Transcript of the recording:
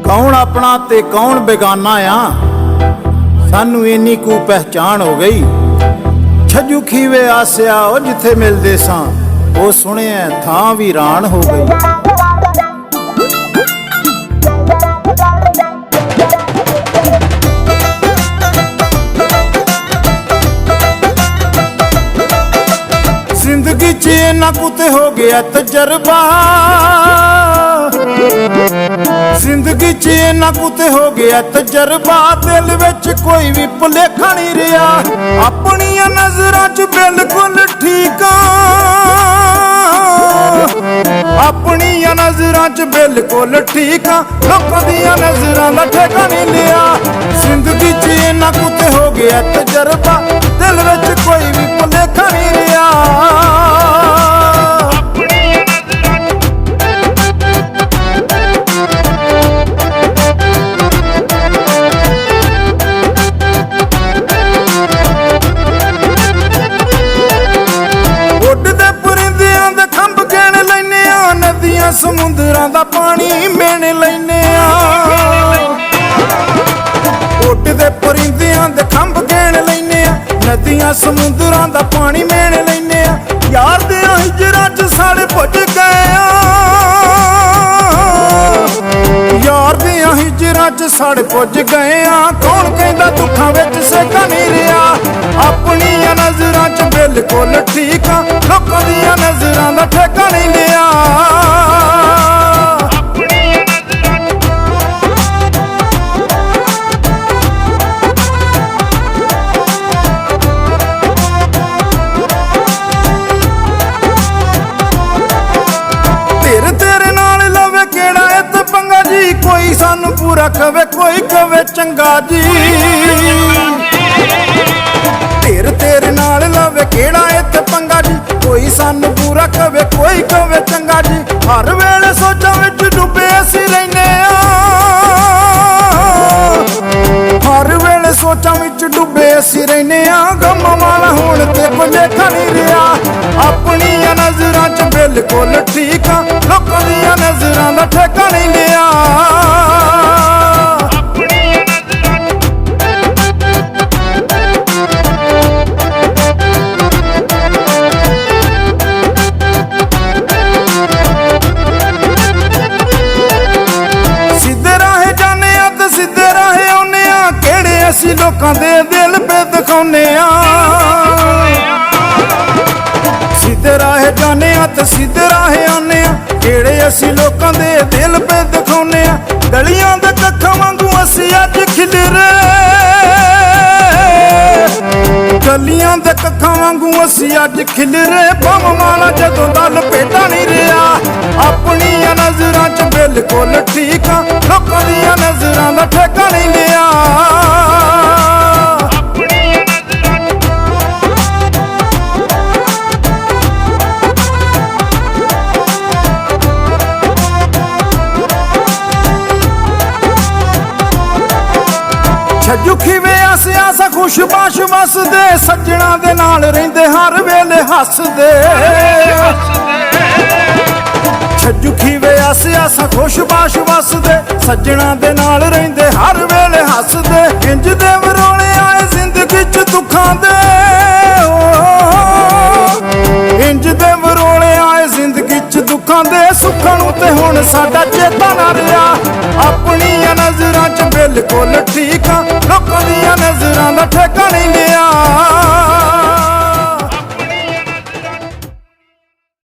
कौन अपना ते कौन बेगाना आ सानू इन्नी कू पहचान हो गई। छज्जू खीवे आसिया ओ जिथे मिलदे सां ओ सुने थां वीरान हो गई। जिंदगी च इन्ना कुते हो गया तजर्बा, जिंदगी च इन्ना कुते हो गया तजर्बा, दिल विच कोई भी भुलेखा नहीं रहा। अपनियां नजरां च बिल्कुल ठीक आ, अपनियां नजरां च बिल्कुल ठीक आ, लोकां दियां नजरां दा ठेका नहीं लिया। जिंदगी च इन्ना कुते हो गया तजर्बा, दिल विच कोई भी भुलेखा नहीं रहा। समुंदरां दा पानी मेण लैने उड्डदे परिंदियां दे खंभ गेण लैने, नदियां समुंदरां दा पानी मेण लैने। यार दे हिजरां च साढ़े पुज गए, यार दे हिजरां च साढ़े पुज गए। कौन कहंदा दुखां विच सेका नहीं रहा। अपनियां नजरां च बिल्कुल ठीक आ, लोकां दियां नजरां दा ठेका नहीं लिया। कोई सानू पूरा कवे कोई कवे चंगा जी, तेरे नाल लवे केड़ा इत्थे पंगा जी। कोई सानू पूरा कवे कोई कवे चंगा जी। हर वेले सोचां विच डुबे असीं रहिने आ, हर वेले सोचां विच डुबे असीं रहिने आ। गम वाला हुण ते भुलेखा नहीं रहा। अपनियां नजरां च बिल्कुल ठीक आ, लोकां दियां नजरां दा ठेका नहीं लिया। असीं लोकां दे दिल पे दिखाउने आ, सीधे राह जाने आ ते सीधे राह आने आ। जेड़े असीं लोकां दे दिल पे दिखाउने आ, गलियां दे कक्खां वांगू असीं अज खिलरे, गलियां दे कक्खां वांगू असीं अज खिलरे। बम वाला जदों दा लपेटा नहीं रहा। अपनियां नजरां च बिल्कुल ठीक आ, लोकां दियां नजरां दा ठेका नहीं लिया। छज्जू खीवे आसे आसा खुश बाश वसदे, सज्जणा दे नाल रहिंदे हर वेले हसदे। छज्जू खीवे आसे आसा खुश बाश वसदे, सज्जणा दे नाल रहिंदे हर वेले हसदे। इंज दे वरोले आए जिंदगी च दुखां दे, इंज दे वरोले आए जिंदगी च दुखां दे। सुखां नूं ते हुण साडा चेता ना रहा। अपनियां नजरां च बिल्कुल ठीक आ, लोकां दियां नजरां दा ठेका